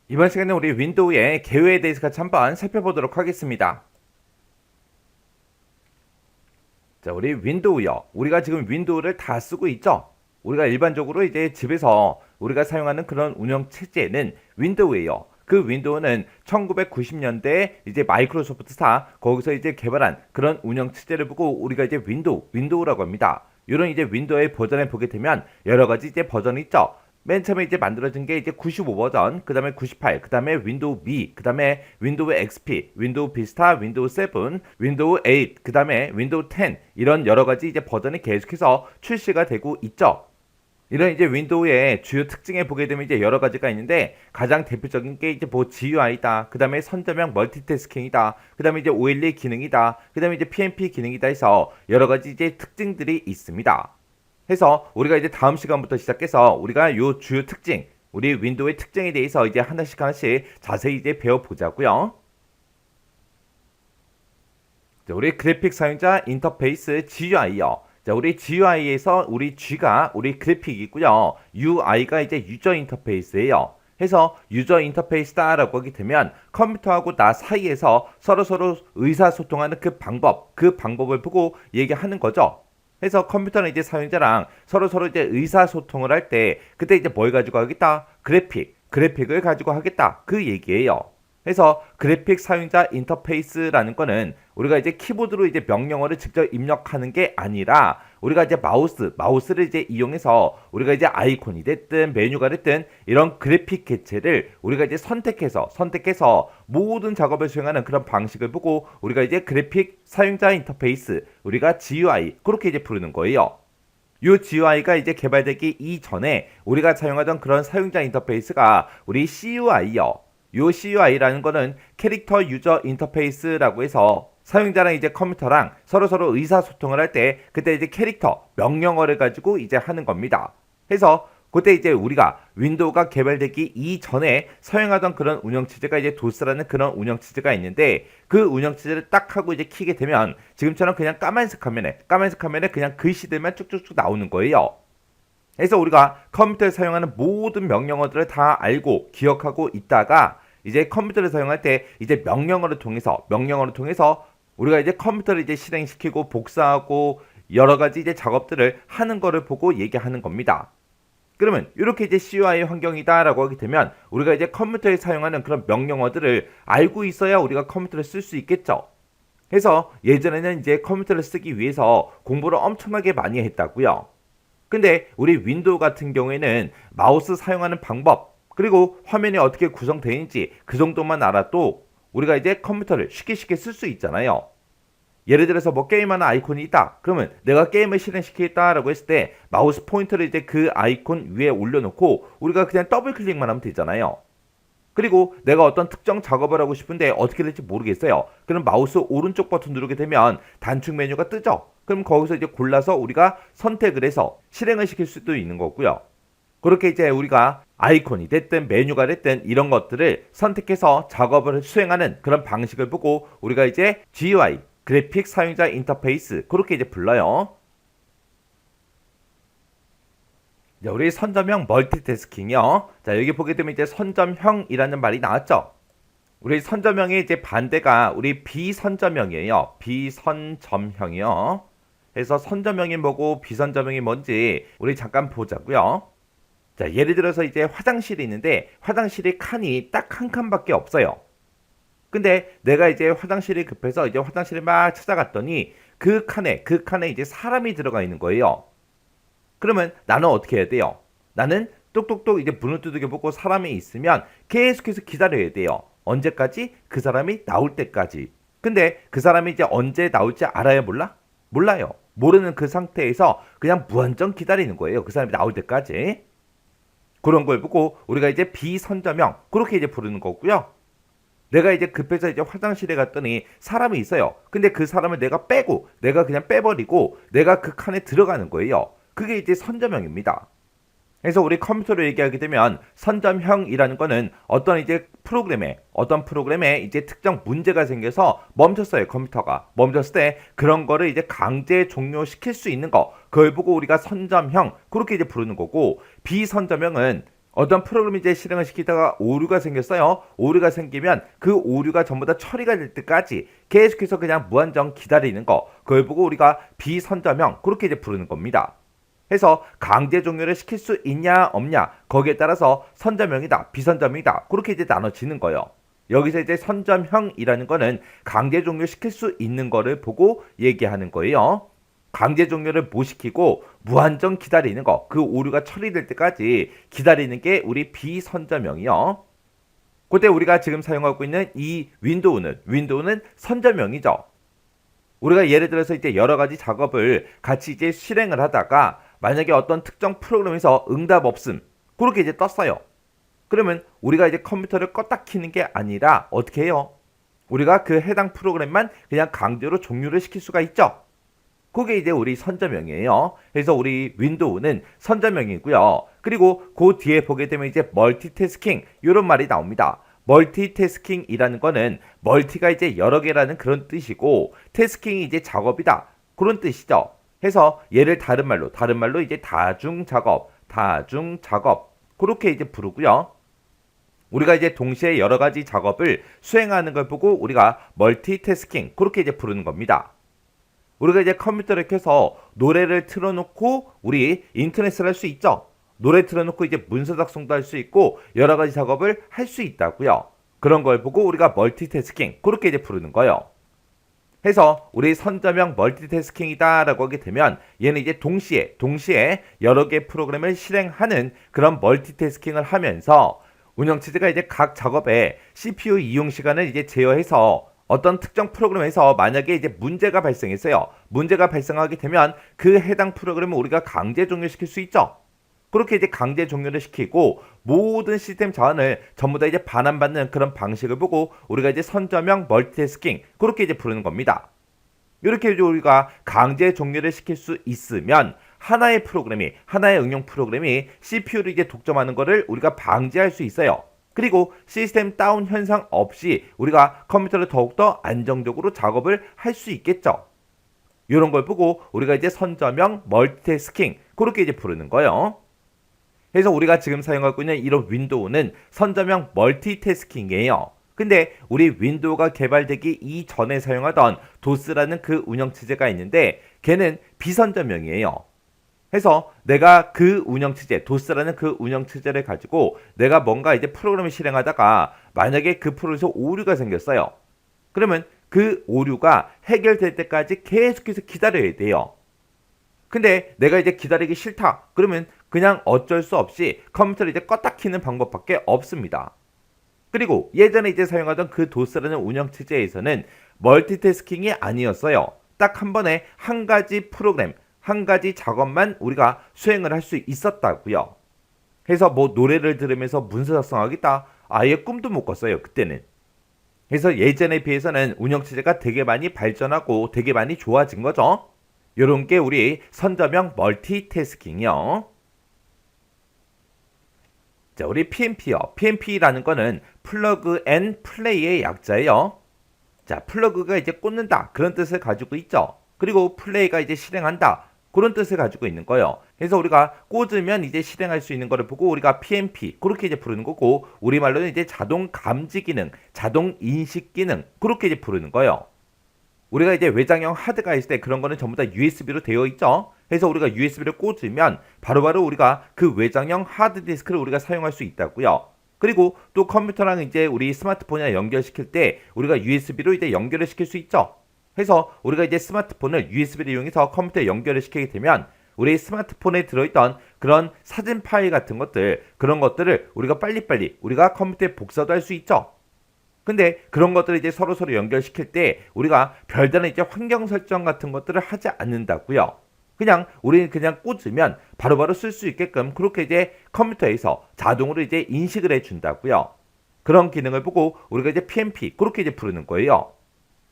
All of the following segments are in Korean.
이번 시간에 우리 윈도우의 개요에 대해서 같이 한번 살펴보도록 하겠습니다. 자, 우리 윈도우요. 우리가 지금 윈도우를 다 쓰고 있죠? 우리가 일반적으로 이제 집에서 우리가 사용하는 그런 운영 체제는 윈도우예요. 그 윈도우는 1990년대 이제 마이크로소프트사 거기서 이제 개발한 그런 운영 체제를 보고 우리가 이제 윈도우라고 합니다. 이런 이제 윈도우의 버전을 보게 되면 여러 가지 이제 버전이 있죠. 맨 처음에 이제 만들어진 게 이제 95 버전, 그 다음에 98, 그 다음에 윈도우 미, 그 다음에 윈도우 XP, 윈도우 비스타, 윈도우 7, 윈도우 8, 그 다음에 윈도우 10 이런 여러 가지 이제 버전이 계속해서 출시가 되고 있죠. 이런 이제 윈도우의 주요 특징에 보게 되면 이제 여러 가지가 있는데 가장 대표적인 게 이제 뭐 GUI다. 그 다음에 선점형 멀티태스킹이다. 그 다음에 이제 OLE 기능이다. 그 다음에 이제 PNP 기능이다 해서 여러 가지 이제 특징들이 있습니다. 해서 우리가 이제 다음 시간부터 시작해서 우리가 요 주요 특징, 우리 윈도우의 특징에 대해서 이제 하나씩 자세히 이제 배워보자고요. 자, 우리 그래픽 사용자 인터페이스 GUI요. 자, 우리 GUI에서 우리 G가 우리 그래픽이고요. UI가 이제 유저 인터페이스예요. 해서 유저 인터페이스다라고 하게 되면 컴퓨터하고 나 사이에서 서로 의사소통하는 그 방법을 보고 얘기하는 거죠. 해서 컴퓨터는 이제 사용자랑 서로 이제 의사소통을 할 때 그때 이제 뭘 가지고 하겠다? 그래픽을 가지고 하겠다. 그 얘기예요. 해서 그래픽 사용자 인터페이스라는 거는 우리가 이제 키보드로 이제 명령어를 직접 입력하는 게 아니라 우리가 이제 마우스를 이제 이용해서 우리가 이제 아이콘이 됐든 메뉴가 됐든 이런 그래픽 개체를 우리가 이제 선택해서 모든 작업을 수행하는 그런 방식을 보고 우리가 이제 그래픽 사용자 인터페이스 우리가 GUI 그렇게 이제 부르는 거예요. 이 GUI가 이제 개발되기 이전에 우리가 사용하던 그런 사용자 인터페이스가 우리 CUI요. 요 CUI라는 거는 캐릭터 유저 인터페이스라고 해서 사용자랑 이제 컴퓨터랑 서로 의사소통을 할 때 그때 이제 캐릭터 명령어를 가지고 이제 하는 겁니다. 해서 그때 이제 우리가 윈도우가 개발되기 이전에 사용하던 그런 운영체제가 이제 도스라는 그런 운영체제가 있는데 그 운영체제를 딱 하고 이제 키게 되면 지금처럼 그냥 까만색 화면에 그냥 글씨들만 쭉쭉쭉 나오는 거예요. 그래서 우리가 컴퓨터에 사용하는 모든 명령어들을 다 알고 기억하고 있다가 이제 컴퓨터를 사용할 때 이제 명령어를 통해서 우리가 이제 컴퓨터를 이제 실행시키고 복사하고 여러 가지 이제 작업들을 하는 거를 보고 얘기하는 겁니다. 그러면 이렇게 이제 CUI 환경이다라고 하게 되면 우리가 이제 컴퓨터에 사용하는 그런 명령어들을 알고 있어야 우리가 컴퓨터를 쓸 수 있겠죠. 그래서 예전에는 이제 컴퓨터를 쓰기 위해서 공부를 엄청나게 많이 했다고요. 근데 우리 윈도우 같은 경우에는 마우스 사용하는 방법 그리고 화면이 어떻게 구성되는지 그 정도만 알아도 우리가 이제 컴퓨터를 쉽게 쓸 수 있잖아요. 예를 들어서 뭐 게임하는 아이콘이 있다. 그러면 내가 게임을 실행시키겠다라고 했을 때 마우스 포인터를 이제 그 아이콘 위에 올려놓고 우리가 그냥 더블 클릭만 하면 되잖아요. 그리고 내가 어떤 특정 작업을 하고 싶은데 어떻게 될지 모르겠어요. 그럼 마우스 오른쪽 버튼 누르게 되면 단축 메뉴가 뜨죠. 그럼 거기서 이제 골라서 우리가 선택을 해서 실행을 시킬 수도 있는 거고요. 그렇게 이제 우리가 아이콘이 됐든 메뉴가 됐든 이런 것들을 선택해서 작업을 수행하는 그런 방식을 보고 우리가 이제 GUI, 그래픽 사용자 인터페이스 그렇게 이제 불러요. 자, 우리 선점형 멀티태스킹이요. 자, 여기 보게 되면 이제 선점형이라는 말이 나왔죠. 우리 선점형의 이제 반대가 우리 비선점형이에요. 비선점형이요. 그래서 선점형이 뭐고 비선점형이 뭔지 우리 잠깐 보자고요. 자, 예를 들어서 이제 화장실이 있는데 화장실이 칸이 딱 한 칸밖에 없어요. 근데 내가 이제 화장실이 급해서 이제 화장실을 막 찾아갔더니 그 칸에 이제 사람이 들어가 있는 거예요. 그러면 나는 어떻게 해야 돼요? 나는 똑똑똑 이제 문을 두들겨 보고 사람이 있으면 계속해서 기다려야 돼요. 언제까지? 그 사람이 나올 때까지. 근데 그 사람이 이제 언제 나올지 알아요? 몰라요. 모르는 그 상태에서 그냥 무한정 기다리는 거예요. 그 사람이 나올 때까지. 그런 걸 보고 우리가 이제 비선점형 그렇게 이제 부르는 거고요. 내가 이제 급해서 이제 화장실에 갔더니 사람이 있어요. 근데 그 사람을 내가 그냥 빼버리고 내가 그 칸에 들어가는 거예요. 그게 이제 선점형입니다. 그래서 우리 컴퓨터로 얘기하게 되면 선점형이라는 거는 어떤 프로그램에 이제 특정 문제가 생겨서 멈췄어요. 컴퓨터가 멈췄을 때 그런 거를 이제 강제 종료시킬 수 있는 거 그걸 보고 우리가 선점형 그렇게 이제 부르는 거고 비선점형은 어떤 프로그램 이제 실행을 시키다가 오류가 생겼어요. 오류가 생기면 그 오류가 전부 다 처리가 될 때까지 계속해서 그냥 무한정 기다리는 거. 그걸 보고 우리가 비선점형 그렇게 이제 부르는 겁니다. 해서 강제 종료를 시킬 수 있냐 없냐 거기에 따라서 선점형이다 비선점형이다 그렇게 이제 나눠지는 거예요. 여기서 이제 선점형이라는 거는 강제 종료시킬 수 있는 거를 보고 얘기하는 거예요. 강제 종료를 못 시키고 무한정 기다리는 거, 그 오류가 처리될 때까지 기다리는 게 우리 비선점형이요. 그때 우리가 지금 사용하고 있는 이 윈도우는 선점형이죠. 우리가 예를 들어서 이제 여러 가지 작업을 같이 이제 실행을 하다가 만약에 어떤 특정 프로그램에서 응답 없음 그렇게 이제 떴어요. 그러면 우리가 이제 컴퓨터를 껐다 키는 게 아니라 어떻게 해요? 우리가 그 해당 프로그램만 그냥 강제로 종료를 시킬 수가 있죠. 그게 이제 우리 선점형이에요. 그래서 우리 윈도우는 선점형이고요. 그리고 그 뒤에 보게 되면 이제 멀티태스킹 이런 말이 나옵니다. 멀티태스킹이라는 거는 멀티가 이제 여러 개라는 그런 뜻이고 태스킹이 이제 작업이다 그런 뜻이죠. 해서 얘를 다른 말로 이제 다중작업 그렇게 이제 부르고요. 우리가 이제 동시에 여러 가지 작업을 수행하는 걸 보고 우리가 멀티태스킹 그렇게 이제 부르는 겁니다. 우리가 이제 컴퓨터를 켜서 노래를 틀어놓고 우리 인터넷을 할 수 있죠. 노래 틀어놓고 이제 문서 작성도 할 수 있고 여러 가지 작업을 할 수 있다고요. 그런 걸 보고 우리가 멀티태스킹 그렇게 이제 부르는 거예요. 해서 우리 선점형 멀티태스킹이다라고 하게 되면 얘는 이제 동시에 여러 개 프로그램을 실행하는 그런 멀티태스킹을 하면서 운영체제가 이제 각 작업에 CPU 이용 시간을 이제 제어해서 어떤 특정 프로그램에서 만약에 이제 문제가 발생했어요. 문제가 발생하게 되면 그 해당 프로그램을 우리가 강제 종료시킬 수 있죠. 그렇게 이제 강제 종료를 시키고 모든 시스템 자원을 전부 다 이제 반환받는 그런 방식을 보고 우리가 이제 선점형 멀티태스킹 그렇게 이제 부르는 겁니다. 이렇게 이제 우리가 강제 종료를 시킬 수 있으면 하나의 응용 프로그램이 CPU를 이제 독점하는 것을 우리가 방지할 수 있어요. 그리고 시스템 다운 현상 없이 우리가 컴퓨터를 더욱더 안정적으로 작업을 할 수 있겠죠. 이런 걸 보고 우리가 이제 선점형 멀티태스킹 그렇게 이제 부르는 거예요. 그래서 우리가 지금 사용하고 있는 이런 윈도우는 선점형 멀티태스킹이에요. 근데 우리 윈도우가 개발되기 이전에 사용하던 도스라는 그 운영체제가 있는데 걔는 비선점형이에요. 해서 내가 그 운영체제, 도스라는 그 운영체제를 가지고 내가 뭔가 이제 프로그램을 실행하다가 만약에 그 프로그램에서 오류가 생겼어요. 그러면 그 오류가 해결될 때까지 계속해서 기다려야 돼요. 근데 내가 이제 기다리기 싫다. 그러면 그냥 어쩔 수 없이 컴퓨터를 이제 껐다 키는 방법밖에 없습니다. 그리고 예전에 이제 사용하던 그 도스라는 운영체제에서는 멀티태스킹이 아니었어요. 딱 한 번에 한 가지 프로그램, 한 가지 작업만 우리가 수행을 할 수 있었다고요. 그래서 뭐 노래를 들으면서 문서 작성하겠다. 아예 꿈도 못 꿨어요. 그때는. 그래서 예전에 비해서는 운영체제가 되게 많이 발전하고 되게 많이 좋아진 거죠. 요런 게 우리 선점형 멀티태스킹이요. 자, 우리 PMP요. PMP라는 거는 플러그 앤 플레이의 약자예요. 자, 플러그가 이제 꽂는다. 그런 뜻을 가지고 있죠. 그리고 플레이가 이제 실행한다. 그런 뜻을 가지고 있는 거예요. 그래서 우리가 꽂으면 이제 실행할 수 있는 거를 보고 우리가 PMP 그렇게 이제 부르는 거고 우리말로는 이제 자동 감지 기능, 자동 인식 기능 그렇게 이제 부르는 거예요. 우리가 이제 외장형 하드가 있을 때 그런 거는 전부 다 USB로 되어 있죠. 그래서 우리가 USB를 꽂으면 바로바로 우리가 그 외장형 하드디스크를 우리가 사용할 수 있다고요. 그리고 또 컴퓨터랑 이제 우리 스마트폰이랑 연결시킬 때 우리가 USB로 이제 연결을 시킬 수 있죠. 해서 우리가 이제 스마트폰을 USB를 이용해서 컴퓨터에 연결을 시키게 되면 우리 스마트폰에 들어있던 그런 사진 파일 같은 것들 그런 것들을 우리가 빨리빨리 우리가 컴퓨터에 복사도 할 수 있죠. 근데 그런 것들을 이제 서로 연결시킬 때 우리가 별다른 이제 환경 설정 같은 것들을 하지 않는다고요. 그냥 우리는 그냥 꽂으면 바로바로 쓸 수 있게끔 그렇게 이제 컴퓨터에서 자동으로 이제 인식을 해준다고요. 그런 기능을 보고 우리가 이제 PMP 그렇게 이제 부르는 거예요.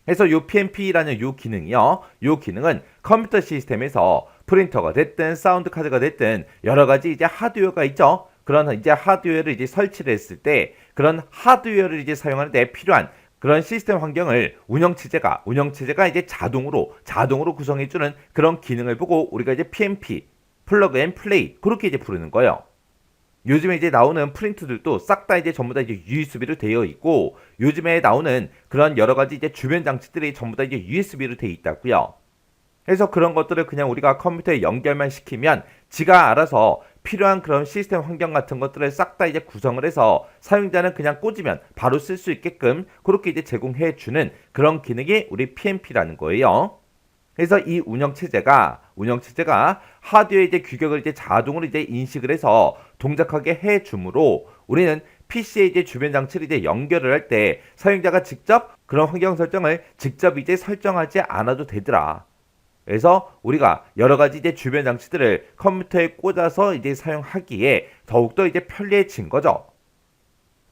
그래서 요 PMP라는 요 기능이요. 요 기능은 컴퓨터 시스템에서 프린터가 됐든 사운드 카드가 됐든 여러 가지 이제 하드웨어가 있죠. 그런 이제 하드웨어를 이제 설치를 했을 때 그런 하드웨어를 이제 사용하는 데 필요한 그런 시스템 환경을 운영체제가 이제 자동으로 구성해주는 그런 기능을 보고 우리가 이제 PMP, 플러그 앤 플레이 그렇게 이제 부르는 거예요. 요즘에 이제 나오는 프린트들도 싹 다 이제 전부 다 이제 USB로 되어 있고, 요즘에 나오는 그런 여러 가지 이제 주변 장치들이 전부 다 이제 USB로 되어 있다고요. 그래서 그런 것들을 그냥 우리가 컴퓨터에 연결만 시키면 지가 알아서 필요한 그런 시스템 환경 같은 것들을 싹 다 이제 구성을 해서 사용자는 그냥 꽂으면 바로 쓸 수 있게끔 그렇게 이제 제공해 주는 그런 기능이 우리 PMP라는 거예요. 그래서 이 운영체제가 하드웨어 이제 규격을 이제 자동으로 이제 인식을 해서 동작하게 해 주므로 우리는 PC의 이제 주변 장치를 이제 연결을 할 때 사용자가 직접 그런 환경 설정을 직접 이제 설정하지 않아도 되더라. 그래서 우리가 여러 가지 이제 주변 장치들을 컴퓨터에 꽂아서 이제 사용하기에 더욱더 이제 편리해진 거죠.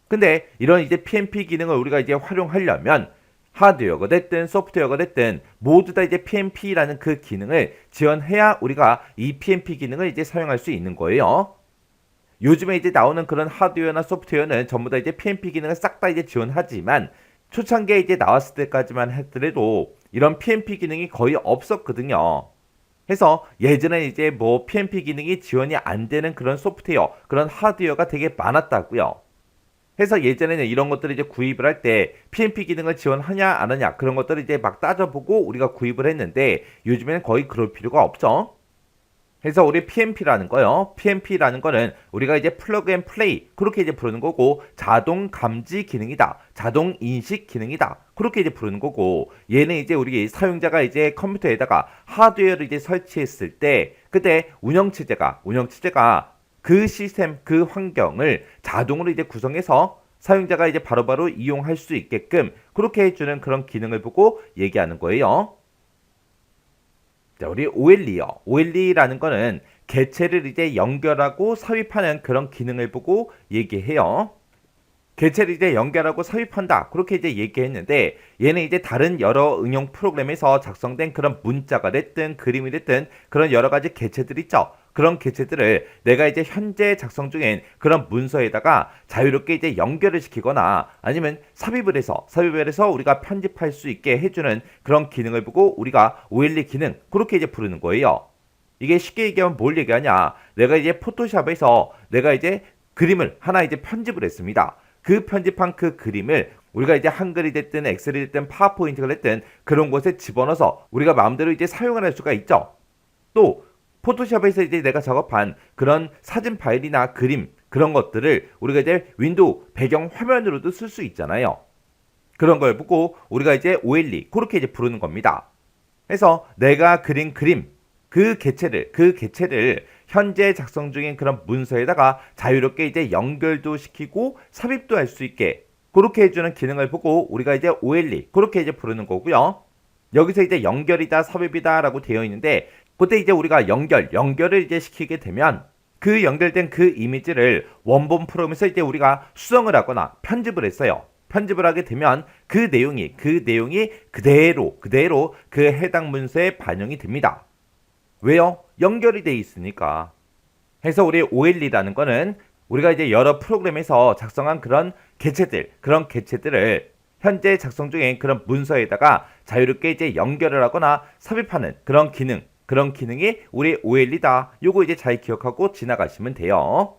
근데 이런 이제 PMP 기능을 우리가 이제 활용하려면 하드웨어가 됐든 소프트웨어가 됐든 모두 다 이제 PMP라는 그 기능을 지원해야 우리가 이 PMP 기능을 이제 사용할 수 있는 거예요. 요즘에 이제 나오는 그런 하드웨어나 소프트웨어는 전부 다 이제 PMP 기능을 싹 다 이제 지원하지만 초창기에 이제 나왔을 때까지만 하더라도 이런 PMP 기능이 거의 없었거든요. 해서 예전에 이제 뭐 PMP 기능이 지원이 안 되는 그런 소프트웨어, 그런 하드웨어가 되게 많았다고요. 해서 예전에는 이런 것들을 이제 구입을 할 때 PMP 기능을 지원하냐 안 하냐 그런 것들을 이제 막 따져보고 우리가 구입을 했는데 요즘에는 거의 그럴 필요가 없죠. 그래서 우리 PMP라는 거요. PMP라는 거는 우리가 이제 플러그 앤 플레이 그렇게 이제 부르는 거고 자동 감지 기능이다. 자동 인식 기능이다. 그렇게 이제 부르는 거고 얘는 이제 우리 사용자가 이제 컴퓨터에다가 하드웨어를 이제 설치했을 때 그때 운영체제가 그 시스템 그 환경을 자동으로 이제 구성해서 사용자가 이제 바로바로 이용할 수 있게끔 그렇게 해주는 그런 기능을 보고 얘기하는 거예요. 자, 우리 OLE요. OLE라는 거는 개체를 이제 연결하고 삽입하는 그런 기능을 보고 얘기해요. 개체를 이제 연결하고 삽입한다. 그렇게 이제 얘기했는데 얘는 이제 다른 여러 응용 프로그램에서 작성된 그런 문자가 됐든 그림이 됐든 그런 여러 가지 개체들 있죠. 그런 개체들을 내가 이제 현재 작성 중인 그런 문서에다가 자유롭게 이제 연결을 시키거나 아니면 삽입을 해서 우리가 편집할 수 있게 해주는 그런 기능을 보고 우리가 OLE 기능 그렇게 이제 부르는 거예요. 이게 쉽게 얘기하면 뭘 얘기하냐? 내가 이제 포토샵에서 내가 이제 그림을 하나 이제 편집을 했습니다. 그 편집한 그 그림을 우리가 이제 한글이 됐든 엑셀이 됐든 파워포인트가 됐든 그런 곳에 집어넣어서 우리가 마음대로 이제 사용을 할 수가 있죠. 또 포토샵에서 이제 내가 작업한 그런 사진 파일이나 그림 그런 것들을 우리가 이제 윈도우 배경 화면으로도 쓸 수 있잖아요. 그런 걸 보고 우리가 이제 OLE 그렇게 이제 부르는 겁니다. 그래서 내가 그린 그림 그 개체를 현재 작성 중인 그런 문서에다가 자유롭게 이제 연결도 시키고 삽입도 할 수 있게 그렇게 해주는 기능을 보고 우리가 이제 OLE 그렇게 이제 부르는 거고요. 여기서 이제 연결이다 삽입이다라고 되어 있는데 그때 이제 우리가 연결을 이제 시키게 되면 그 연결된 그 이미지를 원본 프로그램에서 이제 우리가 수정을 하거나 편집을 했어요. 편집을 하게 되면 그 내용이 그대로 그 해당 문서에 반영이 됩니다. 왜요? 연결이 돼 있으니까. 해서 우리 OLE라는 거는 우리가 이제 여러 프로그램에서 작성한 그런 개체들을 현재 작성 중인 그런 문서에다가 자유롭게 이제 연결을 하거나 삽입하는 그런 기능이 우리 OLE다. 요거 이제 잘 기억하고 지나가시면 돼요.